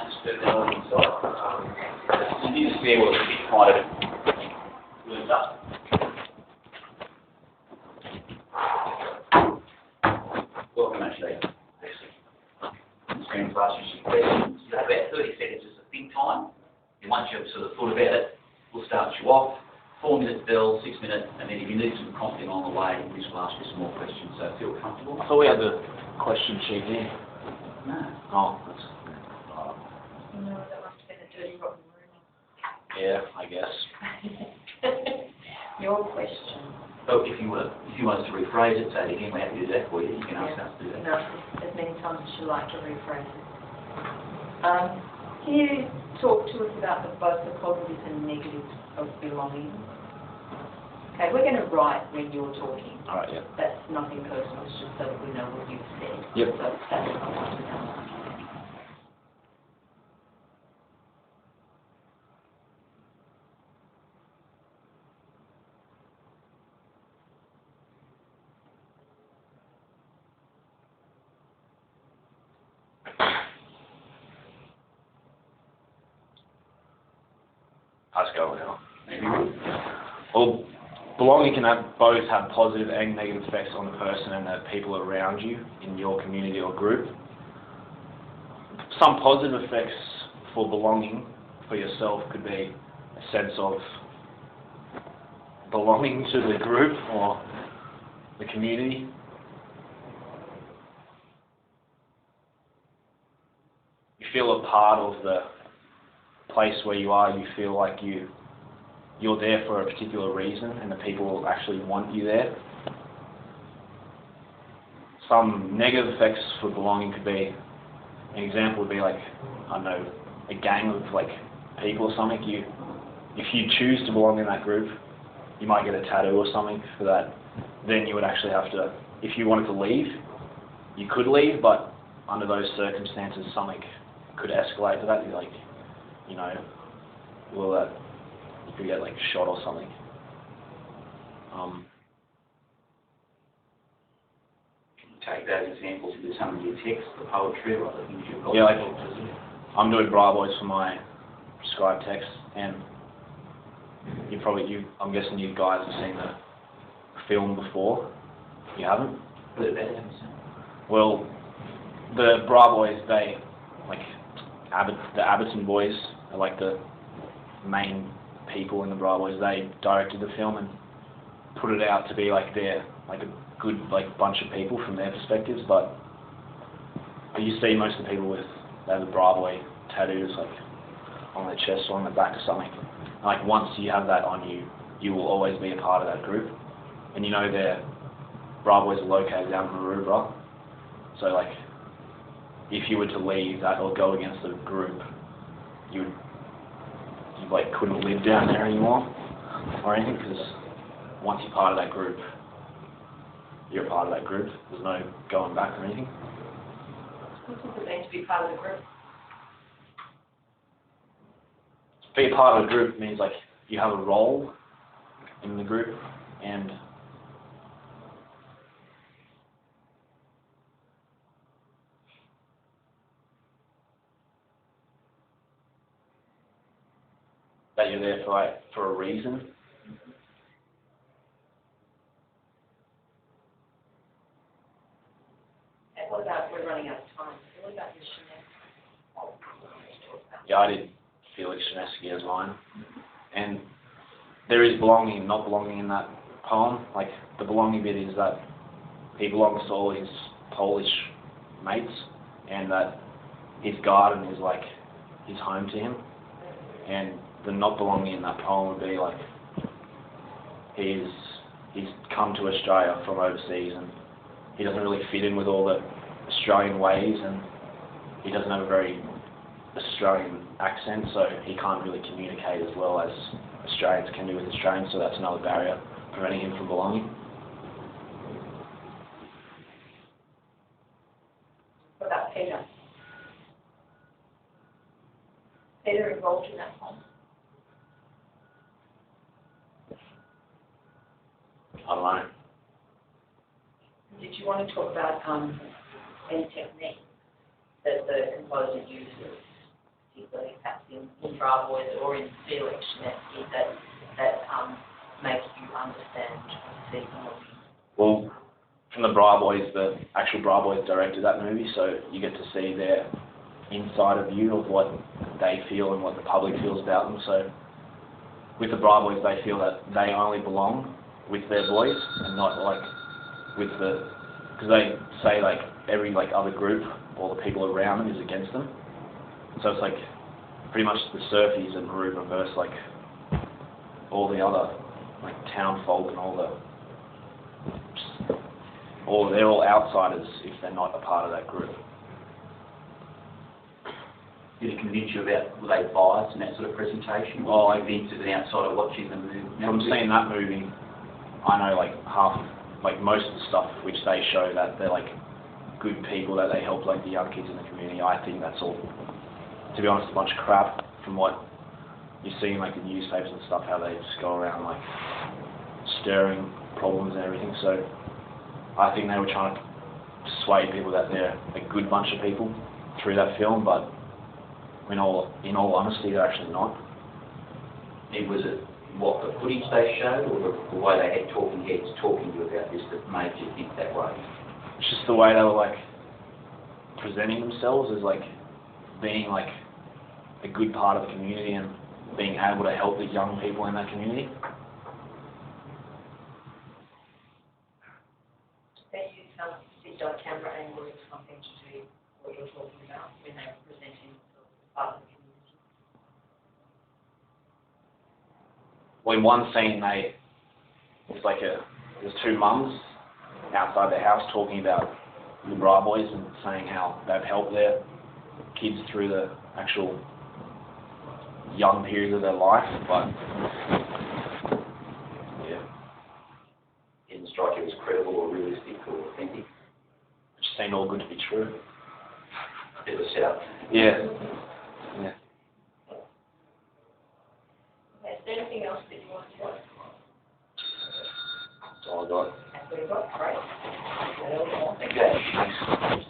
just put that on inside. You need to be able to be kind of looped up. Welcome, actually. Screen class, you have about 30 seconds just to think time. And once you've sort of thought about it, we'll start you off. 4 minutes bill, 6 minutes, and then if you need some prompting on the way, we just ask you some more questions. So feel comfortable. I thought we had the question sheet here. No. Oh, that's. No, that must have been a dirty, rotten room. Yeah, I guess. Your question. Oh, if you wanted to rephrase it, say it again, we're happy to do that for you. You can ask us to do that. No, as many times as you like to rephrase it. Can you talk to us about both the positives and negatives of belonging? Okay, we're going to write when you're talking. All right, yeah. That's nothing personal, it's just so that we know what you've said. Yep. So that's what I want to know. Let's go now. Well, belonging can both have positive and negative effects on the person and the people around you in your community or group. Some positive effects for belonging for yourself could be a sense of belonging to the group or the community. You feel a part of the place where you are. You feel like you're there for a particular reason and the people actually want you there. Some negative effects for belonging could be, an example would be like, I don't know, a gang of like people or something. If you choose to belong in that group, you might get a tattoo or something for that. Then you would actually have to, if you wanted to leave, you could leave, but under those circumstances something could escalate to that. You're like, you know, you could get like shot or something. Take those examples into some of your texts, the poetry, or the things you've got. Yeah, like I'm doing Bravo's for my prescribed text, and I'm guessing you guys have seen the film before. You haven't? Well, the Bravo's, they like the Abbottson boys are like the main people in the Bravo's. They directed the film and put it out to be like they're like a good like bunch of people from their perspectives, but you see most of the people they have the Bravo tattoos like on their chest or on the back or something. And, like once you have that on you, you will always be a part of that group. And you know their Bravo's are located down in Maroubra, so like if you were to leave that or go against the group, you like couldn't live down there anymore or anything, because once you're part of that group, you're a part of that group. There's no going back or anything. What does it mean to be part of the group? Be a part of the group means like you have a role in the group, and that you're there for a reason. And what about, we're running out of time, what about your shenanigans? Yeah, I did Felix Shinesky as mine. And there is belonging and not belonging in that poem. Like, the belonging bit is that he belongs to all his Polish mates, and that his garden is like his home to him. And the not belonging in that poem would be like he's come to Australia from overseas and he doesn't really fit in with all the Australian ways, and he doesn't have a very Australian accent, so he can't really communicate as well as Australians can do with Australians, so that's another barrier preventing him from belonging. What about Peter? Peter involved in that poem? I don't know. Did you want to talk about any technique that the composer uses particularly perhaps in Bra Boys or in the election that makes you understand the belonging? Well, from the Bra Boys, the actual Bra Boys directed that movie, so you get to see their insider view of what they feel and what the public feels about them. So with the Bra Boys, they feel that they only belong with their boys and not like with the, because they say like every like other group, all the people around them is against them. So it's like pretty much the Surfies and Maroon versus like all the other like town folk and they're all outsiders if they're not a part of that group. Did it convince you about, were they biased in that sort of presentation? Oh, Or convinced as an outsider watching the movie? From seeing that movie, I know like most of the stuff which they show that they're like good people, that they help like the young kids in the community. I think that's all, to be honest, a bunch of crap from what you see in like the newspapers and stuff, how they just go around like stirring problems and everything. So I think they were trying to persuade people that they're a good bunch of people through that film, but in all honesty, they're actually not. Was it what the footage they showed, or the way they had talking heads talking to you about this that made you think that way? It's just the way they were like presenting themselves as like being like a good part of the community and being able to help the young people in that community. They use some particular camera angle or something to do what you're talking about when they're presenting themselves as part of the community. Well, in one scene, there's two mums outside their house talking about the Bra Boys and saying how they've helped their kids through the actual young period of their life, but yeah, Didn't strike you as credible or realistic or authentic? it just seemed all good to be true. It was set up. Yeah. Yeah. Is there anything else that you want to say? That's all I got. That's what you've got, great. Thank you.